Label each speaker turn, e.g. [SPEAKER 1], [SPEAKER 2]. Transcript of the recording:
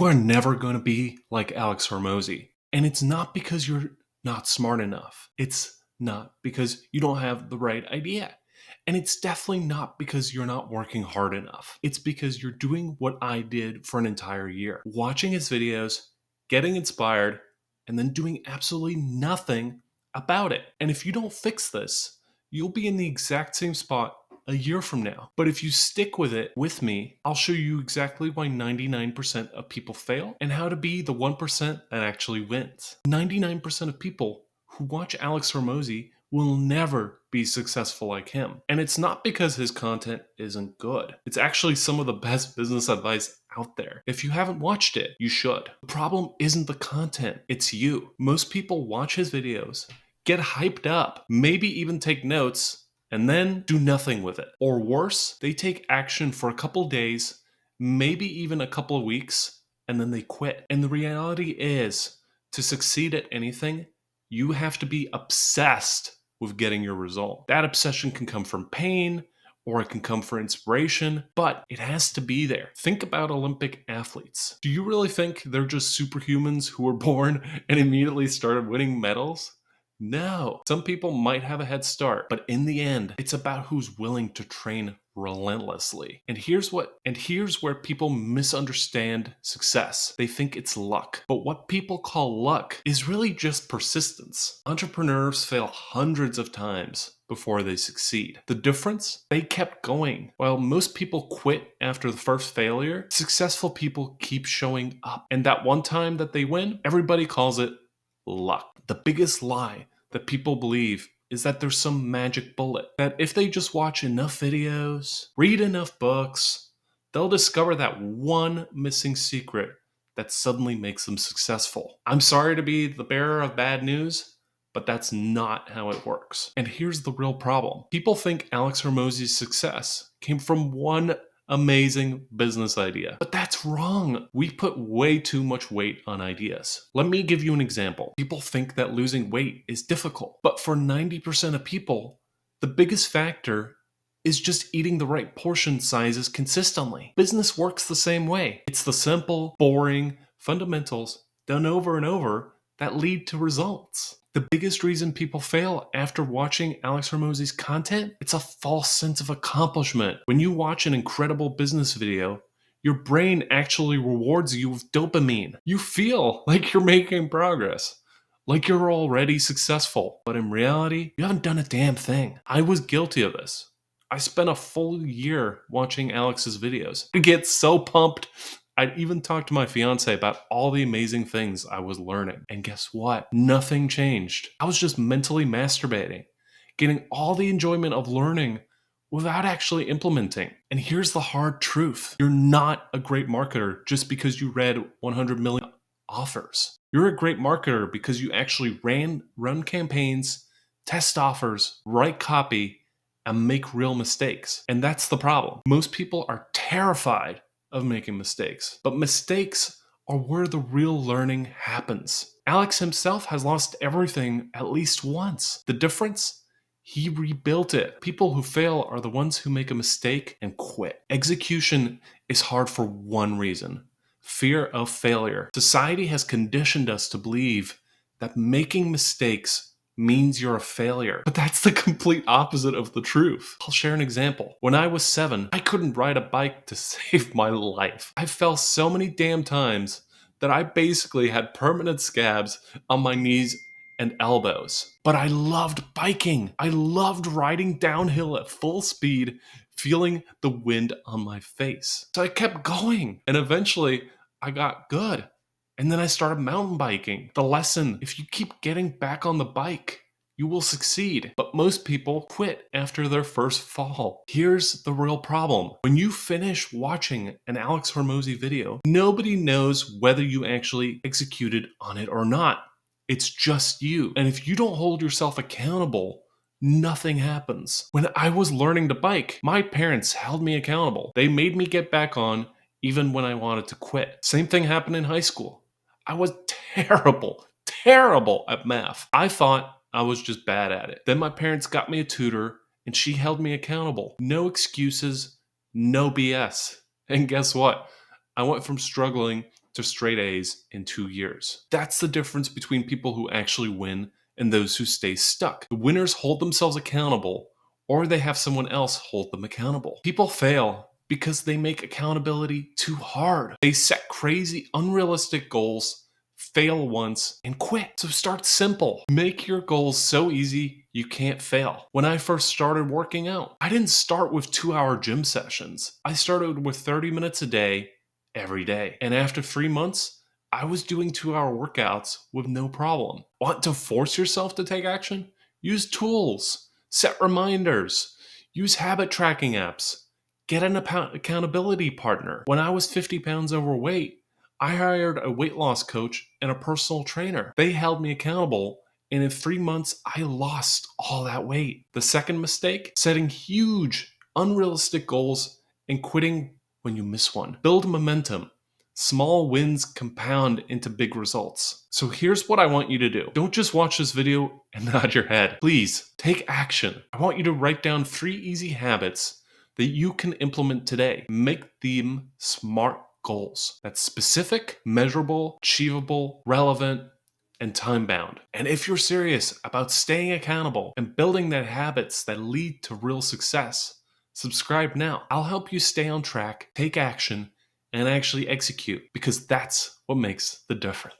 [SPEAKER 1] You are never going to be like Alex Hormozi. And it's not because you're not smart enough. It's not because you don't have the right idea. And it's definitely not because you're not working hard enough. It's because you're doing what I did for an entire year. Watching his videos, getting inspired, and then doing absolutely nothing about it. And if you don't fix this, you'll be in the exact same spot a year from now. But if you stick with it with me, I'll show you exactly why 99% of people fail and how to be the 1% that actually wins. 99% of people who watch Alex Hormozi will never be successful like him. And it's not because his content isn't good. It's actually some of the best business advice out there. If you haven't watched it, you should. The problem isn't the content, it's you. Most people watch his videos, get hyped up, maybe even take notes, and then do nothing with it. Or worse, they take action for a couple days, maybe even a couple of weeks, and then they quit. And the reality is, to succeed at anything, you have to be obsessed with getting your result. That obsession can come from pain, or it can come from inspiration, but it has to be there. Think about Olympic athletes. Do you really think they're just superhumans who were born and immediately started winning medals? No. Some people might have a head start, but in the end, it's about who's willing to train relentlessly. And here's where people misunderstand success. They think it's luck. But what people call luck is really just persistence. Entrepreneurs fail hundreds of times before they succeed. The difference? They kept going. While most people quit after the first failure, successful people keep showing up. And that one time that they win, everybody calls it luck. The biggest lie that people believe is that there's some magic bullet, that if they just watch enough videos, read enough books, they'll discover that one missing secret that suddenly makes them successful. I'm sorry to be the bearer of bad news, but that's not how it works. And here's the real problem. People think Alex Hormozi's success came from one amazing business idea. But that's wrong. We put way too much weight on ideas. Let me give you an example. People think that losing weight is difficult, but for 90% of people, the biggest factor is just eating the right portion sizes consistently. Business works the same way. It's the simple, boring fundamentals done over and over that lead to results. The biggest reason people fail after watching Alex Hormozi's content, it's a false sense of accomplishment. When you watch an incredible business video, your brain actually rewards you with dopamine. You feel like you're making progress, like you're already successful. But in reality, you haven't done a damn thing. I was guilty of this. I spent a full year watching Alex's videos. I get so pumped. I'd even talked to my fiance about all the amazing things I was learning. And guess what? Nothing changed. I was just mentally masturbating, getting all the enjoyment of learning without actually implementing. And here's the hard truth. You're not a great marketer just because you read 100 million offers. You're a great marketer because you actually run campaigns, test offers, write copy, and make real mistakes. And that's the problem. Most people are terrified of making mistakes. But mistakes are where the real learning happens. Alex himself has lost everything at least once. The difference? He rebuilt it. People who fail are the ones who make a mistake and quit. Execution is hard for one reason: fear of failure. Society has conditioned us to believe that making mistakes means you're a failure. But that's the complete opposite of the truth. I'll share an example. When I was 7, I couldn't ride a bike to save my life. I fell so many damn times that I basically had permanent scabs on my knees and elbows. But I loved biking. I loved riding downhill at full speed, feeling the wind on my face. So I kept going, and eventually I got good. And then I started mountain biking. The lesson: if you keep getting back on the bike, you will succeed. But most people quit after their first fall. Here's the real problem. When you finish watching an Alex Hormozi video, nobody knows whether you actually executed on it or not. It's just you. And if you don't hold yourself accountable, nothing happens. When I was learning to bike, my parents held me accountable. They made me get back on even when I wanted to quit. Same thing happened in high school. I was terrible at math. I thought I was just bad at it. Then my parents got me a tutor, and she held me accountable. No excuses, no BS. And guess what? I went from struggling to straight A's in 2 years. That's the difference between people who actually win and those who stay stuck. The winners hold themselves accountable, or they have someone else hold them accountable. People fail because they make accountability too hard. They set crazy, unrealistic goals, fail once, and quit. So start simple. Make your goals so easy you can't fail. When I first started working out, I didn't start with 2-hour gym sessions. I started with 30 minutes a day, every day. And after 3 months, I was doing 2-hour workouts with no problem. Want to force yourself to take action? Use tools, set reminders, use habit tracking apps, get an accountability partner. When I was 50 pounds overweight, I hired a weight loss coach and a personal trainer. They held me accountable, and in 3 months, I lost all that weight. The second mistake, setting huge, unrealistic goals and quitting when you miss one. Build momentum. Small wins compound into big results. So here's what I want you to do. Don't just watch this video and nod your head. Please take action. I want you to write down 3 easy habits that you can implement today. Make them SMART goals. That's specific, measurable, achievable, relevant, and time bound. And if you're serious about staying accountable and building the habits that lead to real success, subscribe now. I'll help you stay on track, take action, and actually execute, because that's what makes the difference.